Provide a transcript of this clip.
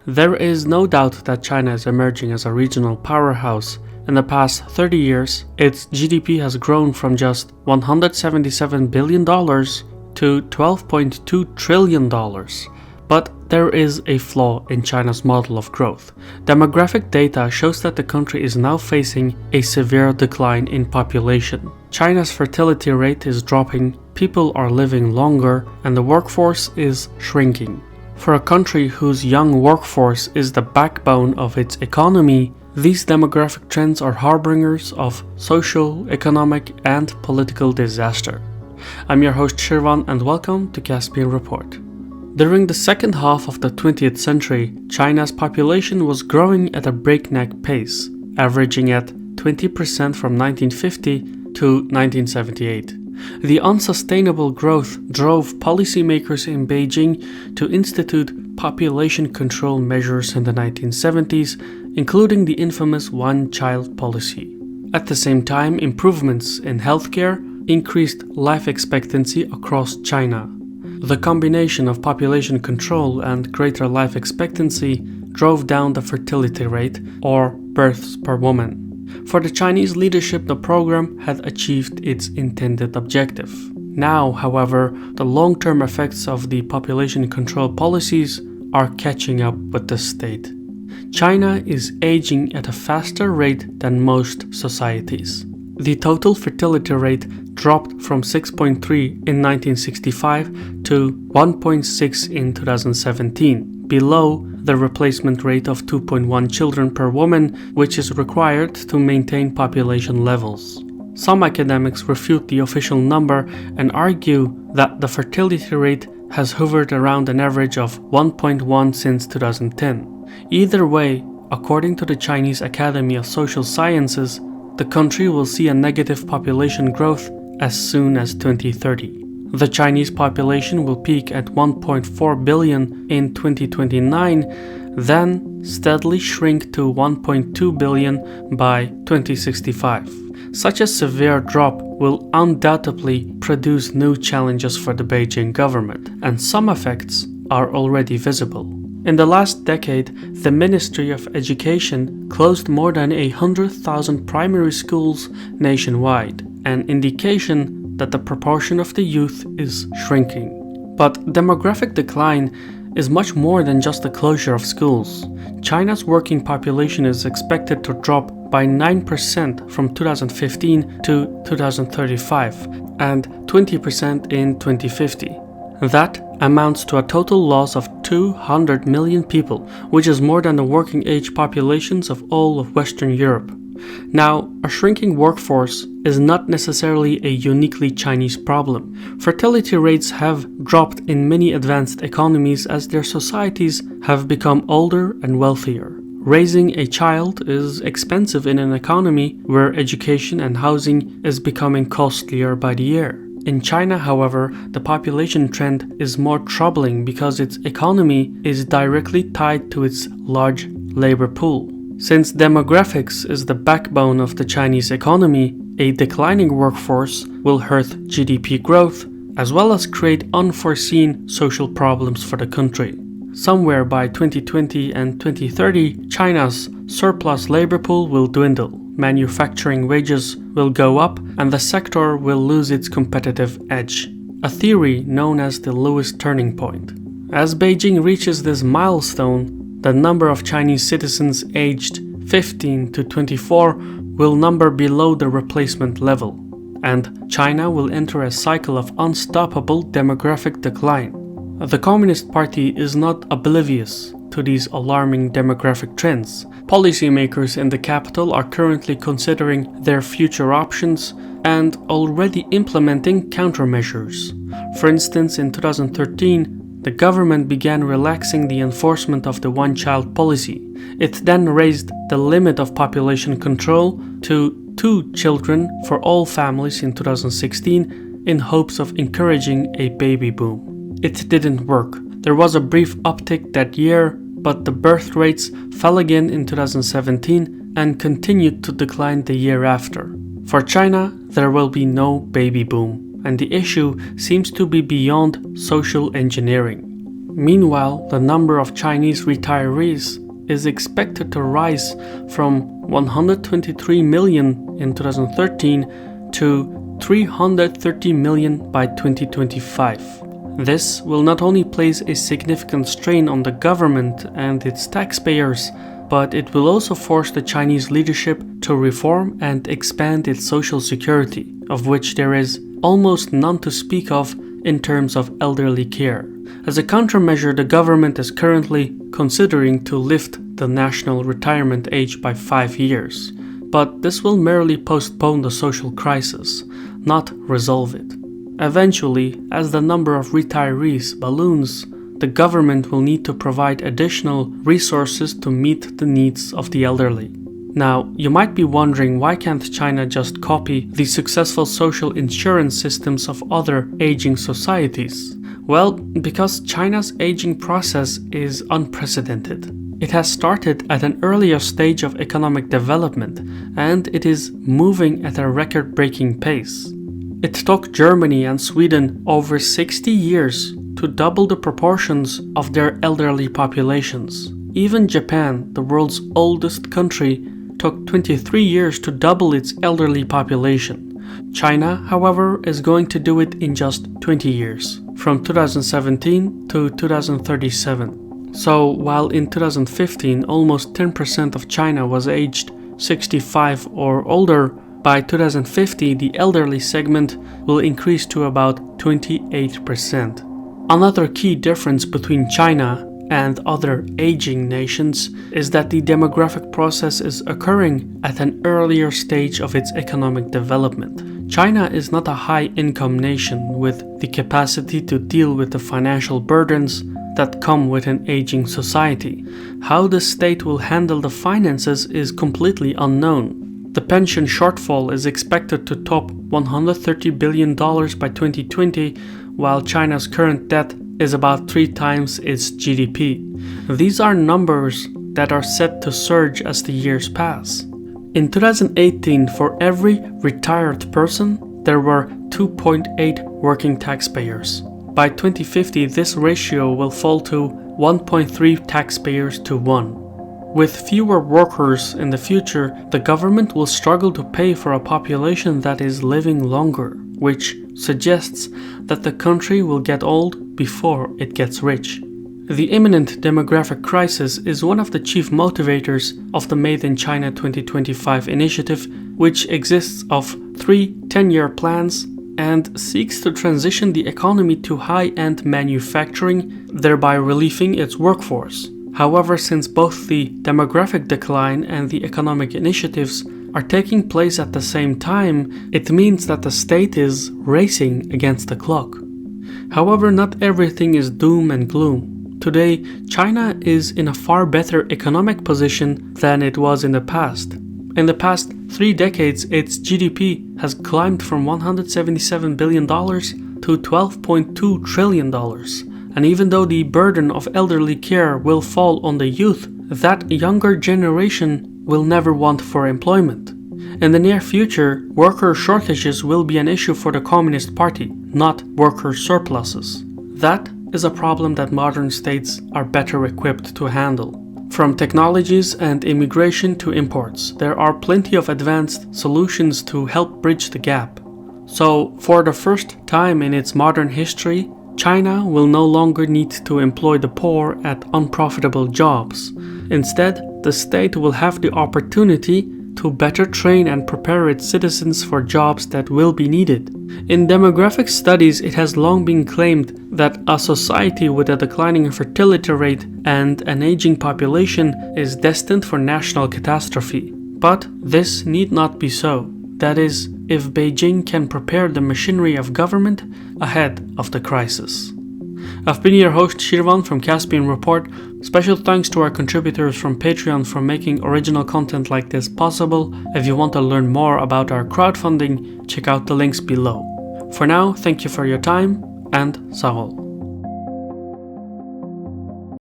There is no doubt that China is emerging as a regional powerhouse. In the past 30 years, its GDP has grown from just $177 billion to $12.2 trillion. But there is a flaw in China's model of growth. Demographic data shows that the country is now facing a severe decline in population. China's fertility rate is dropping, people are living longer, and the workforce is shrinking. For a country whose young workforce is the backbone of its economy, these demographic trends are harbingers of social, economic, and political disaster. I'm your host Shirvan and welcome to Caspian Report. During the second half of the 20th century, China's population was growing at a breakneck pace, averaging at 20% from 1950 to 1978. The unsustainable growth drove policymakers in Beijing to institute population control measures in the 1970s, including the infamous one-child policy. At the same time, improvements in healthcare increased life expectancy across China. The combination of population control and greater life expectancy drove down the fertility rate, or births per woman. For the Chinese leadership, the program had achieved its intended objective. Now, however, the long-term effects of the population control policies are catching up with the state. China is aging at a faster rate than most societies. The total fertility rate dropped from 6.3 in 1965 to 1.6 in 2017, below the replacement rate of 2.1 children per woman, which is required to maintain population levels. Some academics refute the official number and argue that the fertility rate has hovered around an average of 1.1 since 2010. Either way, according to the Chinese Academy of Social Sciences, the country will see a negative population growth as soon as 2030. The Chinese population will peak at 1.4 billion in 2029, then steadily shrink to 1.2 billion by 2065. Such a severe drop will undoubtedly produce new challenges for the Beijing government, and some effects are already visible. In the last decade, the Ministry of Education closed more than 100,000 primary schools nationwide, an indication that the proportion of the youth is shrinking. But demographic decline is much more than just the closure of schools. China's working population is expected to drop by 9% from 2015 to 2035 and 20% in 2050. That amounts to a total loss of 200 million people, which is more than the working age populations of all of Western Europe. Now, a shrinking workforce is not necessarily a uniquely Chinese problem. Fertility rates have dropped in many advanced economies as their societies have become older and wealthier. Raising a child is expensive in an economy where education and housing is becoming costlier by the year. In China, however, the population trend is more troubling because its economy is directly tied to its large labor pool. Since demographics is the backbone of the Chinese economy, a declining workforce will hurt GDP growth as well as create unforeseen social problems for the country. Somewhere by 2020 and 2030, China's surplus labor pool will dwindle, manufacturing wages will go up, and the sector will lose its competitive edge, a theory known as the Lewis turning point. As Beijing reaches this milestone, the number of Chinese citizens aged 15 to 24 will number below the replacement level, and China will enter a cycle of unstoppable demographic decline. The Communist Party is not oblivious to these alarming demographic trends. Policymakers in the capital are currently considering their future options and already implementing countermeasures. For instance, in 2013, the government began relaxing the enforcement of the one-child policy. It then raised the limit of population control to 2 children for all families in 2016 in hopes of encouraging a baby boom. It didn't work. There was a brief uptick that year, but the birth rates fell again in 2017 and continued to decline the year after. For China, there will be no baby boom, and the issue seems to be beyond social engineering. Meanwhile, the number of Chinese retirees is expected to rise from 123 million in 2013 to 330 million by 2025. This will not only place a significant strain on the government and its taxpayers, but it will also force the Chinese leadership to reform and expand its social security, of which there is almost none to speak of in terms of elderly care. As a countermeasure, the government is currently considering to lift the national retirement age by 5 years, but this will merely postpone the social crisis, not resolve it. Eventually, as the number of retirees balloons, the government will need to provide additional resources to meet the needs of the elderly. Now, you might be wondering, why can't China just copy the successful social insurance systems of other aging societies? Well, because China's aging process is unprecedented. It has started at an earlier stage of economic development, and it is moving at a record-breaking pace. It took Germany and Sweden over 60 years to double the proportions of their elderly populations. Even Japan, the world's oldest country, took 23 years to double its elderly population. China, however, is going to do it in just 20 years, from 2017 to 2037. So, while in 2015 almost 10% of China was aged 65 or older, by 2050 the elderly segment will increase to about 28%. Another key difference between China and other aging nations is that the demographic process is occurring at an earlier stage of its economic development. China is not a high-income nation with the capacity to deal with the financial burdens that come with an aging society. How the state will handle the finances is completely unknown. The pension shortfall is expected to top $130 billion by 2020, while China's current debt is about 3 times its GDP. These are numbers that are set to surge as the years pass. In 2018, for every retired person, there were 2.8 working taxpayers. By 2050, this ratio will fall to 1.3 taxpayers to 1. With fewer workers in the future, the government will struggle to pay for a population that is living longer, which suggests that the country will get old before it gets rich. The imminent demographic crisis is one of the chief motivators of the Made in China 2025 initiative, which exists of 3 10-year plans and seeks to transition the economy to high-end manufacturing, thereby relieving its workforce. However, since both the demographic decline and the economic initiatives are taking place at the same time, it means that the state is racing against the clock. However, not everything is doom and gloom. Today, China is in a far better economic position than it was in the past. In the past 3 decades, its GDP has climbed from $177 billion to $12.2 trillion. And even though the burden of elderly care will fall on the youth, that younger generation will never want for employment. In the near future, worker shortages will be an issue for the Communist Party, not worker surpluses. That is a problem that modern states are better equipped to handle. From technologies and immigration to imports, there are plenty of advanced solutions to help bridge the gap. So, for the first time in its modern history, China will no longer need to employ the poor at unprofitable jobs. Instead, the state will have the opportunity to better train and prepare its citizens for jobs that will be needed. In demographic studies, it has long been claimed that a society with a declining fertility rate and an aging population is destined for national catastrophe. But this need not be so. That is, if Beijing can prepare the machinery of government ahead of the crisis. I've been your host Shirvan from Caspian Report. Special thanks to our contributors from Patreon for making original content like this possible. If you want to learn more about our crowdfunding, check out the links below. For now, thank you for your time and Sahol.